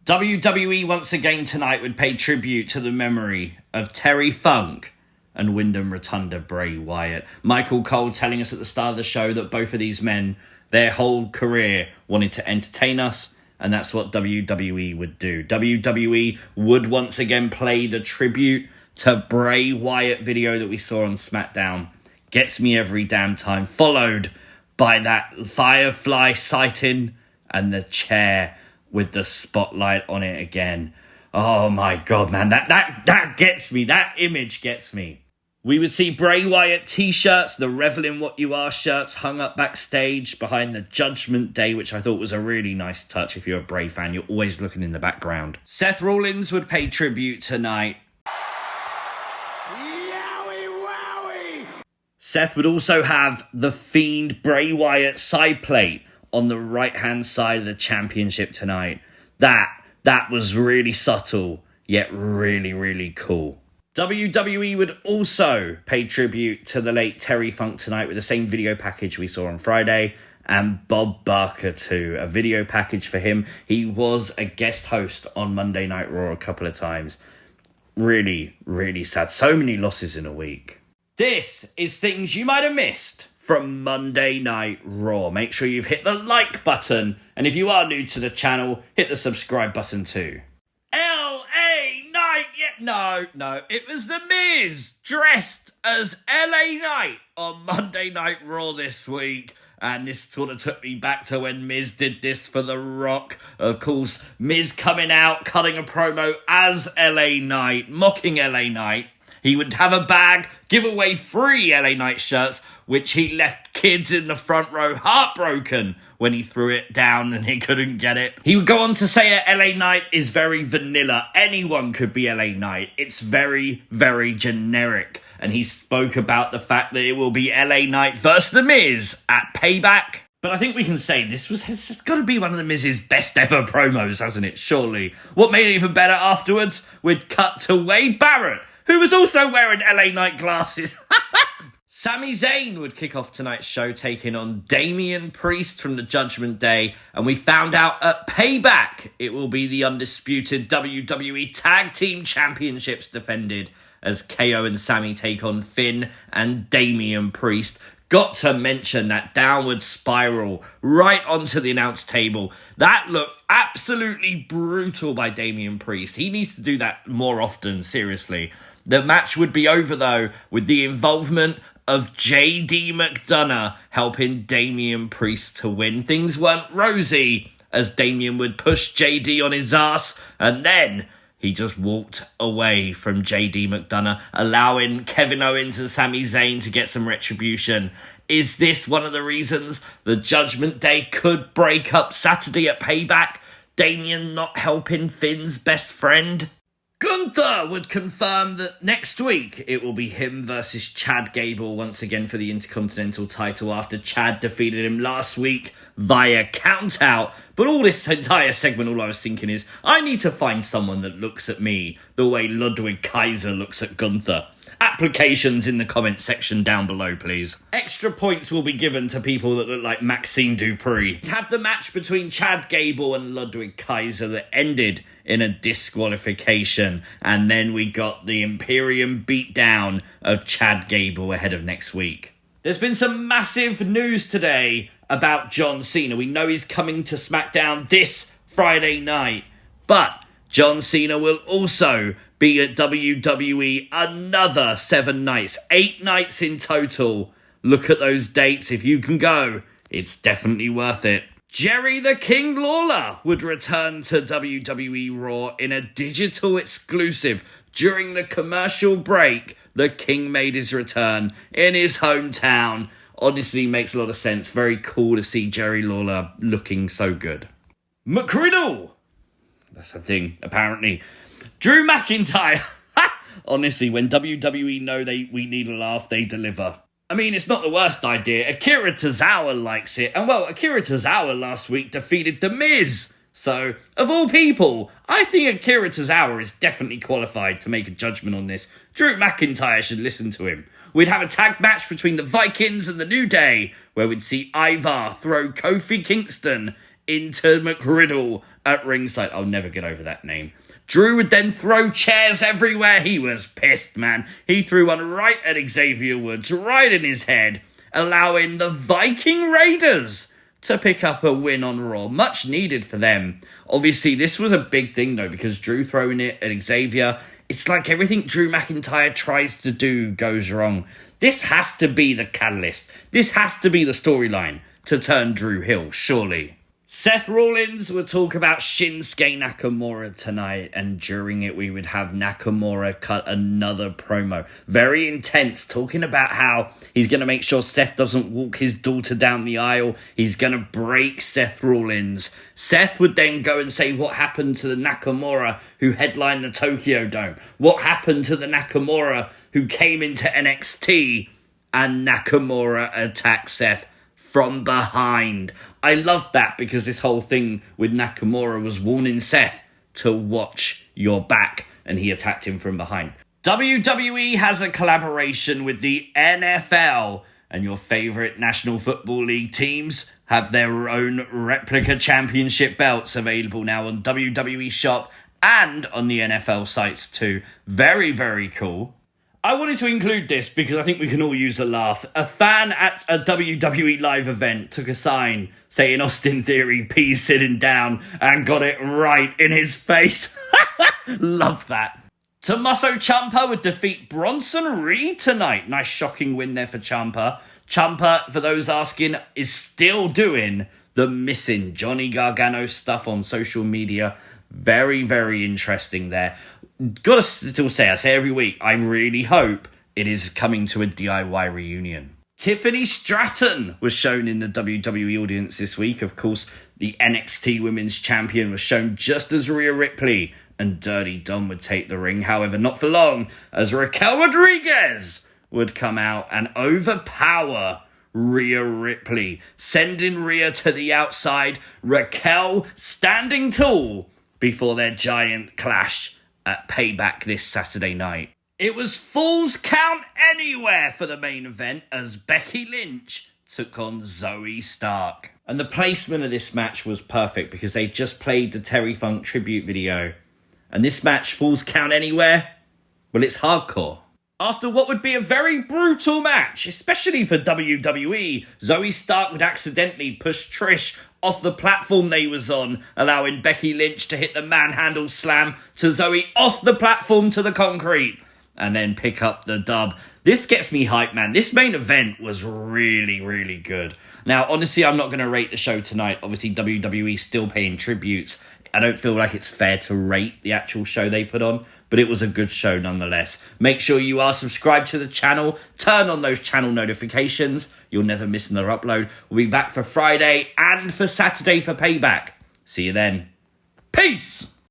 WWE once again tonight would pay tribute to the memory of Terry Funk and Wyndham Rotunda Bray Wyatt. Michael Cole telling us at the start of the show that both of these men, their whole career, wanted to entertain us, and that's what WWE would do. WWE would once again play the tribute to Bray Wyatt video that we saw on Smackdown. Gets me every damn time. Followed by that Firefly sighting and the chair with the spotlight on it again. Oh my God, man. That gets me. That image gets me. We would see Bray Wyatt t-shirts, the Revel in What You Are shirts hung up backstage behind the Judgment Day, which I thought was a really nice touch. If you're a Bray fan, you're always looking in the background. Seth Rollins would pay tribute tonight. YOWIE! Seth would also have the Fiend Bray Wyatt sideplate on the right-hand side of the championship tonight. That was really subtle, yet really, really cool. WWE would also pay tribute to the late Terry Funk tonight with the same video package we saw on Friday, and Bob Barker too, a video package for him. He was a guest host on Monday Night Raw a couple of times. Really, really sad. So many losses in a week. This is things you might have missed from Monday Night Raw. Make sure you've hit the like button, and if you are new to the channel, hit the subscribe button too. LA Knight, no, it was The Miz dressed as LA Knight on Monday Night Raw this week. And this sort of took me back to when Miz did this for The Rock. Of course, Miz coming out, cutting a promo as LA Knight, mocking LA Knight. He would have a bag, give away free LA Knight shirts, which he left kids in the front row heartbroken when he threw it down and he couldn't get it. He would go on to say LA Knight is very vanilla. Anyone could be LA Knight. It's very, very generic. And he spoke about the fact that it will be LA Knight versus The Miz at Payback. But I think we can say it's got to be one of The Miz's best ever promos, hasn't it? Surely. What made it even better afterwards? We'd cut to Wade Barrett, who was also wearing LA Knight glasses. Sami Zayn would kick off tonight's show, taking on Damian Priest from the Judgment Day. And we found out at Payback it will be the undisputed WWE Tag Team Championships defended as KO and Sami take on Finn and Damian Priest. Got to mention that downward spiral right onto the announce table. That looked absolutely brutal by Damian Priest. He needs to do that more often, seriously. The match would be over, though, with the involvement of JD McDonough helping Damian Priest to win. Things weren't rosy, as Damian would push JD on his ass, and then he just walked away from JD McDonough, allowing Kevin Owens and Sami Zayn to get some retribution. Is this one of the reasons the Judgment Day could break up Saturday at Payback? Damian not helping Finn's best friend? Gunther would confirm that next week it will be him versus Chad Gable once again for the Intercontinental title after Chad defeated him last week via countout. But all this entire segment, all I was thinking is, I need to find someone that looks at me the way Ludwig Kaiser looks at Gunther. Applications in the comments section down below, please. Extra points will be given to people that look like Maxine Dupree. Have the match between Chad Gable and Ludwig Kaiser that ended in a disqualification, and then we got the Imperium beatdown of Chad Gable ahead of next week. There's been some massive news today about John Cena. We know he's coming to Smackdown this Friday night, but John Cena will also be at WWE another 7 nights, 8 nights in total. Look at those dates. If you can go, it's definitely worth it. Jerry the King Lawler would return to WWE Raw in a digital exclusive. During the commercial break, the King made his return in his hometown. Honestly, makes a lot of sense. Very cool to see Jerry Lawler looking so good. McRiddle! That's a thing, apparently. Drew McIntyre! Honestly, when WWE know we need a laugh, they deliver. I mean, it's not the worst idea. Akira Tozawa likes it. And well, Akira Tozawa last week defeated The Miz. So, of all people, I think Akira Tozawa is definitely qualified to make a judgment on this. Drew McIntyre should listen to him. We'd have a tag match between the Vikings and the New Day, where we'd see Ivar throw Kofi Kingston into McRiddle at ringside. I'll never get over that name. Drew would then throw chairs everywhere. He was pissed, man. He threw one right at Xavier Woods, right in his head, allowing the Viking Raiders to pick up a win on Raw. Much needed for them. Obviously, this was a big thing, though, because Drew throwing it at Xavier, it's like everything Drew McIntyre tries to do goes wrong. This has to be the catalyst. This has to be the storyline to turn Drew heel, surely. Seth Rollins would talk about Shinsuke Nakamura tonight, and during it we would have Nakamura cut another promo. Very intense, talking about how he's going to make sure Seth doesn't walk his daughter down the aisle. He's going to break Seth Rollins. Seth would then go and say what happened to the Nakamura who headlined the Tokyo Dome. What happened to the Nakamura who came into NXT, and Nakamura attacked Seth from behind. I love that because this whole thing with Nakamura was warning Seth to watch your back, and he attacked him from behind. WWE has a collaboration with the NFL, and your favourite National Football League teams have their own replica championship belts available now on WWE Shop and on the NFL sites too. Very, very cool. I wanted to include this because I think we can all use a laugh. A fan at a WWE live event took a sign saying Austin Theory pees sitting down and got it right in his face. Love that. Tommaso Ciampa would defeat Bronson Reed tonight. Nice shocking win there for Ciampa. Ciampa, for those asking, is still doing the missing Johnny Gargano stuff on social media. Very, very interesting there. Gotta still say, I say every week, I really hope it is coming to a DIY reunion. Tiffany Stratton was shown in the WWE audience this week. Of course, the NXT Women's Champion was shown just as Rhea Ripley and Dirty Dom would take the ring. However, not for long, as Raquel Rodriguez would come out and overpower Rhea Ripley, sending Rhea to the outside. Raquel standing tall before their giant clash at Payback this Saturday night. It was Falls Count Anywhere for the main event as Becky Lynch took on Zoey Stark. And the placement of this match was perfect because they just played the Terry Funk tribute video. And this match, Falls Count Anywhere, well, it's hardcore. After what would be a very brutal match, especially for WWE, Zoey Stark would accidentally push Trish off the platform they was on, allowing Becky Lynch to hit the manhandle slam to Zoey off the platform to the concrete, and then pick up the dub. This gets me hyped, man. This main event was really, really good. Now, honestly, I'm not going to rate the show tonight. Obviously, WWE still paying tributes. I don't feel like it's fair to rate the actual show they put on, but it was a good show nonetheless. Make sure you are subscribed to the channel. Turn on those channel notifications. You'll never miss another upload. We'll be back for Friday and for Saturday for Payback. See you then. Peace!